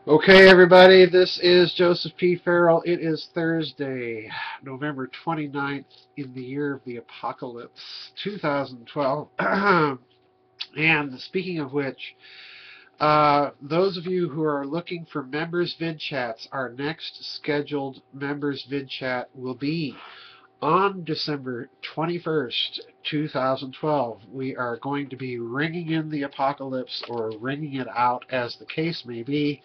Okay, everybody, this is Joseph P. Farrell. It is Thursday, November 29th in the year of the apocalypse, 2012. And speaking of which, those of you who are looking for members vid chats, our next scheduled members vid chat will be on December 21st, 2012. We are going to be ringing in the apocalypse or ringing it out, as the case may be,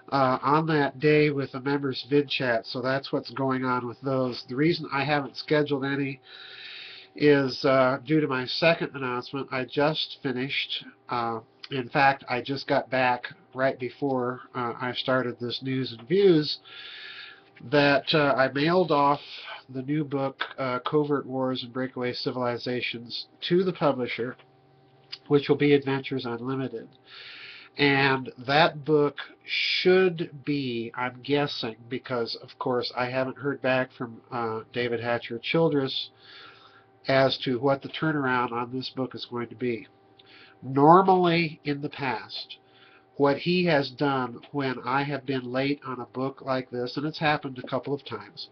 on that day with the members vid chat. So that's what's going on with those. The reason I haven't scheduled any is due to my second announcement. I just finished. In fact, I just got back right before I started this news and views that I mailed off the new book, Covert Wars and Breakaway Civilizations, to the publisher, which will be Adventures Unlimited. And that book should be, I'm guessing, because of course I haven't heard back from David Hatcher Childress as to what the turnaround on this book is going to be. Normally, in the past, what he has done when I have been late on a book like this, and it's happened a couple of times,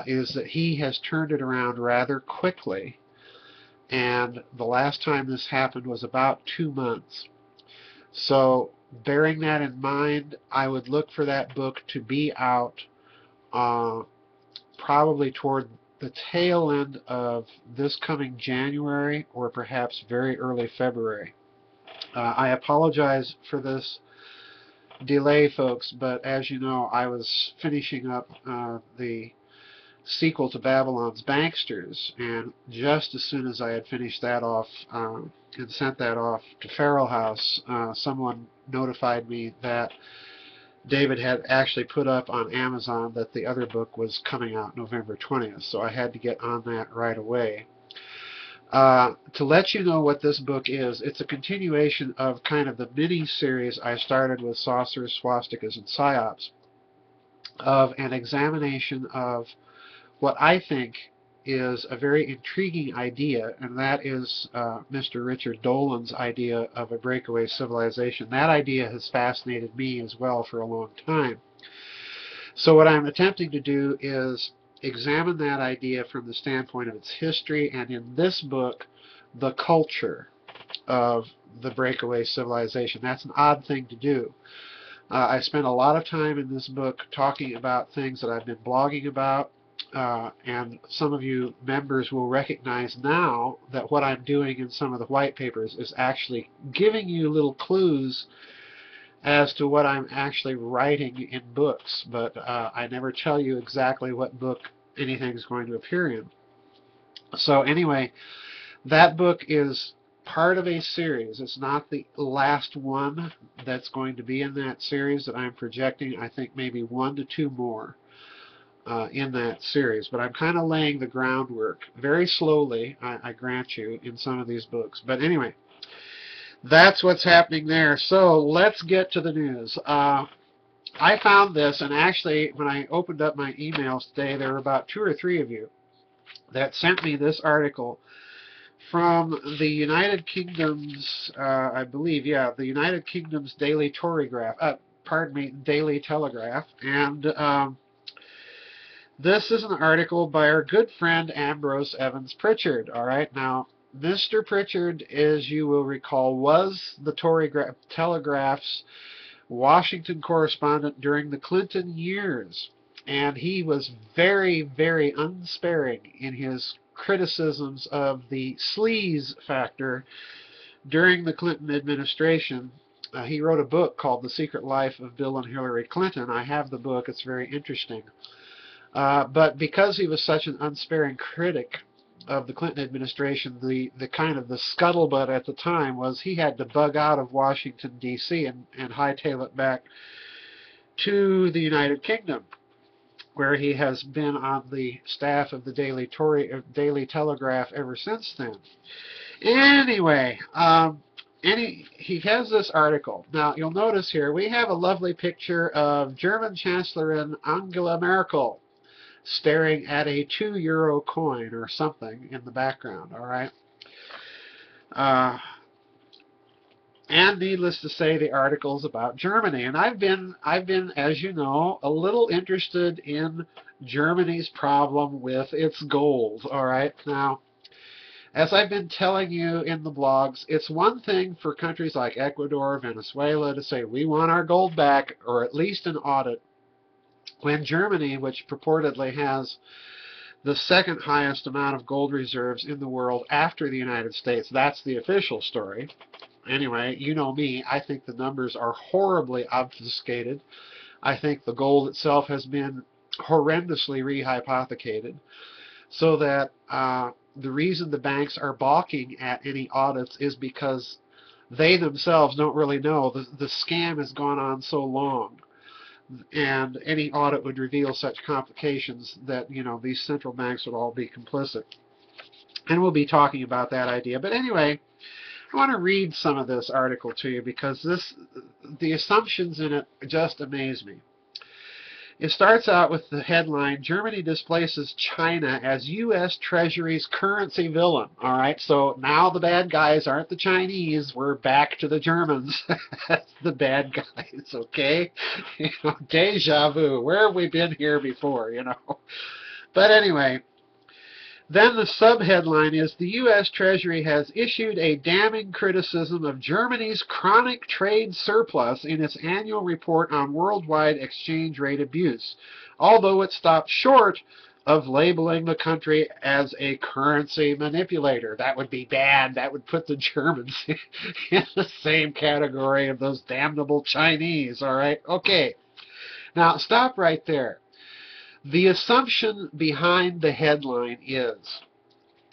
is that he has turned it around rather quickly. And the last time this happened was about 2 months. So, bearing that in mind, I would look for that book to be out probably toward the tail end of this coming January or perhaps very early February. I apologize for this delay, folks, but as you know, I was finishing up the sequel to Babylon's Banksters, and just as soon as I had finished that off and sent that off to Farrell House, someone notified me that David had actually put up on Amazon that the other book was coming out November 20th, so I had to get on that right away. To let you know what this book is, it's a continuation of kind of the mini-series I started with Saucers, Swastikas, and Psyops, of an examination of what I think is a very intriguing idea, and that is Mr. Richard Dolan's idea of a breakaway civilization. That idea has fascinated me as well for a long time. So what I'm attempting to do is examine that idea from the standpoint of its history, and in this book, the culture of the breakaway civilization. That's an odd thing to do. I spent a lot of time in this book talking about things that I've been blogging about, and some of you members will recognize now that what I'm doing in some of the white papers is actually giving you little clues as to what I'm actually writing in books, but I never tell you exactly what book anything's going to appear in. So anyway, that book is part of a series. It's not the last one that's going to be in that series that I'm projecting. I think maybe 1 to 2 more in that series, but I'm kind of laying the groundwork very slowly, I grant you, in some of these books. But anyway, that's what's happening there. So let's get to the news. I found this, and actually, when I opened up my emails today, there were about 2 or 3 of you that sent me this article from the United Kingdom's, I believe, yeah, the United Kingdom's Daily Torygraph, pardon me, Daily Telegraph, and this is an article by our good friend Ambrose Evans Pritchard. All right, now Mr. Pritchard, as you will recall, was the Telegraph's Washington correspondent during the Clinton years, and he was very, very unsparing in his criticisms of the sleaze factor during the Clinton administration. He wrote a book called The Secret Life of Bill and Hillary Clinton. I have the book. It's very interesting. But because he was such an unsparing critic of the Clinton administration, the kind of the scuttlebutt at the time was he had to bug out of Washington, D.C. and hightail it back to the United Kingdom, where he has been on the staff of the Daily Telegraph ever since then. Anyway, he has this article. Now, you'll notice here we have a lovely picture of German Chancellor Angela Merkel staring at a €2 coin or something in the background, all right? Uh, And needless to say, the article's about Germany. And I've been, as you know, a little interested in Germany's problem with its gold. All right. Now, as I've been telling you in the blogs, it's one thing for countries like Ecuador, Venezuela to say we want our gold back, or at least an audit, when Germany, which purportedly has the second highest amount of gold reserves in the world after the United States, that's the official story. Anyway, you know me, I think the numbers are horribly obfuscated. I think the gold itself has been horrendously rehypothecated, so that the reason the banks are balking at any audits is because they themselves don't really know. The scam has gone on so long, and any audit would reveal such complications that, you know, these central banks would all be complicit. And we'll be talking about that idea. But anyway, I want to read some of this article to you because the assumptions in it just amaze me. It starts out with the headline, Germany displaces China as U.S. Treasury's currency villain. All right, so now the bad guys aren't the Chinese. We're back to the Germans. That's the bad guys, okay? You know, deja vu. Where have we been here before, you know? But anyway, then the subheadline is, the U.S. Treasury has issued a damning criticism of Germany's chronic trade surplus in its annual report on worldwide exchange rate abuse, although it stopped short of labeling the country as a currency manipulator. That would be bad. That would put the Germans in the same category of those damnable Chinese, all right? Okay. Now, stop right there. The assumption behind the headline is,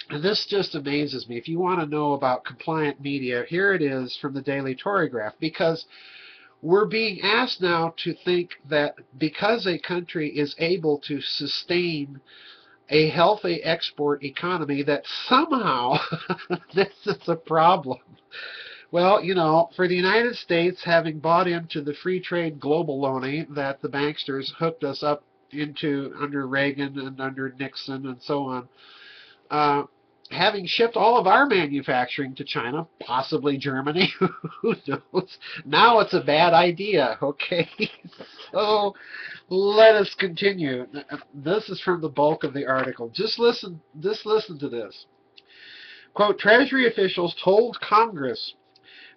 and this just amazes me, if you want to know about compliant media, here it is from the Daily Torygraph, because we're being asked now to think that because a country is able to sustain a healthy export economy, that somehow this is a problem. Well, you know, for the United States, having bought into the free trade globaloney that the banksters hooked us up into under Reagan and under Nixon and so on, having shipped all of our manufacturing to China, possibly Germany, who knows? Now it's a bad idea, okay? So let us continue. This is from the bulk of the article. Just listen to this. Quote, Treasury officials told Congress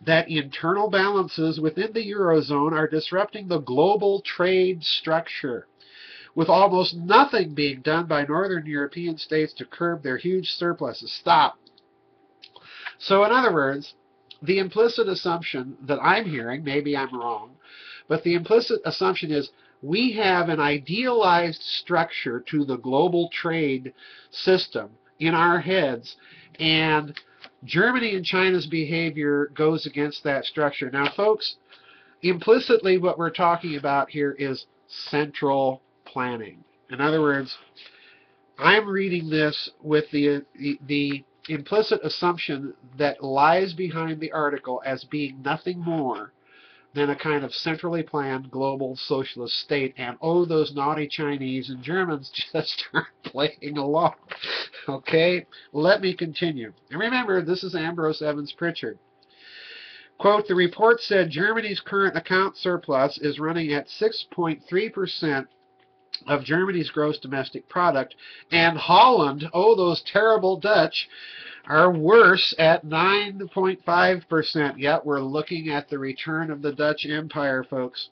that internal balances within the Eurozone are disrupting the global trade structure, with almost nothing being done by Northern European states to curb their huge surpluses. Stop. So in other words, the implicit assumption that I'm hearing, maybe I'm wrong, but the implicit assumption is we have an idealized structure to the global trade system in our heads, and Germany and China's behavior goes against that structure. Now, folks, implicitly what we're talking about here is central planning. In other words, I'm reading this with the implicit assumption that lies behind the article as being nothing more than a kind of centrally planned global socialist state, and oh, those naughty Chinese and Germans just aren't playing along. Okay, let me continue. And remember, this is Ambrose Evans Pritchard. Quote, the report said Germany's current account surplus is running at 6.3% of Germany's gross domestic product, and Holland, oh, those terrible Dutch, are worse at 9.5%. Yet we're looking at the return of the Dutch Empire, folks.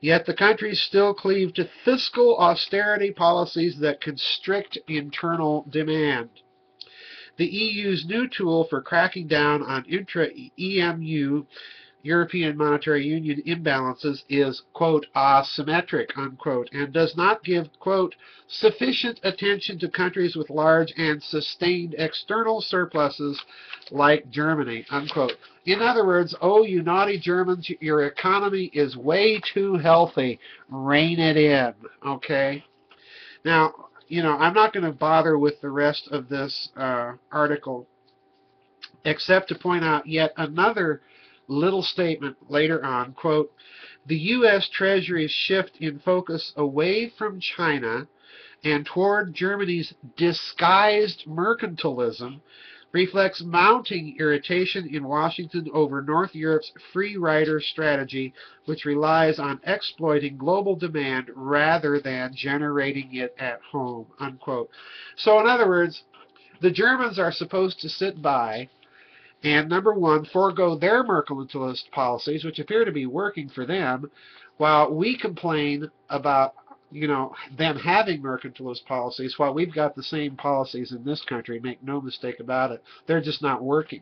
Yet the countries still cleave to fiscal austerity policies that constrict internal demand. The EU's new tool for cracking down on intra-EMU European Monetary Union imbalances is, quote, asymmetric, unquote, and does not give, quote, sufficient attention to countries with large and sustained external surpluses like Germany, unquote. In other words, oh, you naughty Germans, your economy is way too healthy. Rein it in, okay? Now, you know, I'm not going to bother with the rest of this article except to point out yet another little statement later on, quote, the U.S. Treasury's shift in focus away from China and toward Germany's disguised mercantilism reflects mounting irritation in Washington over North Europe's free rider strategy, which relies on exploiting global demand rather than generating it at home, unquote. So in other words, the Germans are supposed to sit by and, number one, forego their mercantilist policies, which appear to be working for them, while we complain about them having mercantilist policies while we've got the same policies in this country. Make no mistake about it. They're just not working.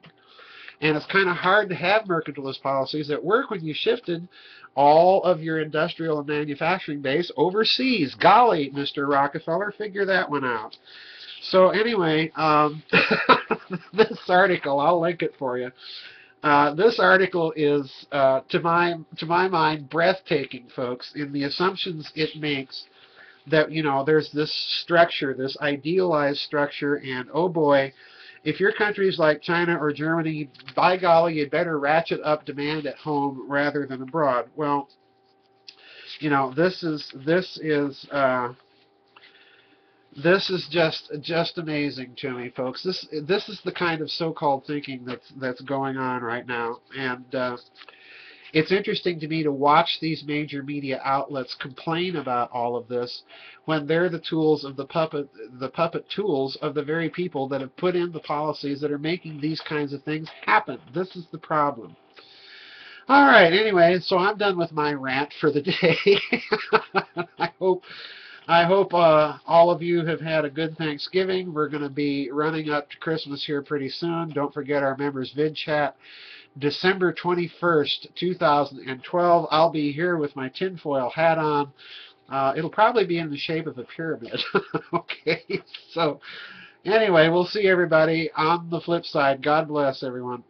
And it's kind of hard to have mercantilist policies that work when you shifted all of your industrial and manufacturing base overseas. Golly, Mr. Rockefeller, figure that one out. So anyway, this article, I'll link it for you. This article is, to my mind, breathtaking, folks, in the assumptions it makes that, there's this structure, this idealized structure, and oh boy, if your country's like China or Germany, by golly, you better ratchet up demand at home rather than abroad. Well, this is just amazing to me, folks. This is the kind of so-called thinking that's going on right now, and it's interesting to me to watch these major media outlets complain about all of this when they're the tools of the puppet tools of the very people that have put in the policies that are making these kinds of things happen. This is the problem. All right. Anyway, so I'm done with my rant for the day. I hope all of you have had a good Thanksgiving. We're going to be running up to Christmas here pretty soon. Don't forget our members vid chat. December 21st, 2012. I'll be here with my tinfoil hat on. It'll probably be in the shape of a pyramid. Okay, so anyway, we'll see everybody on the flip side. God bless everyone.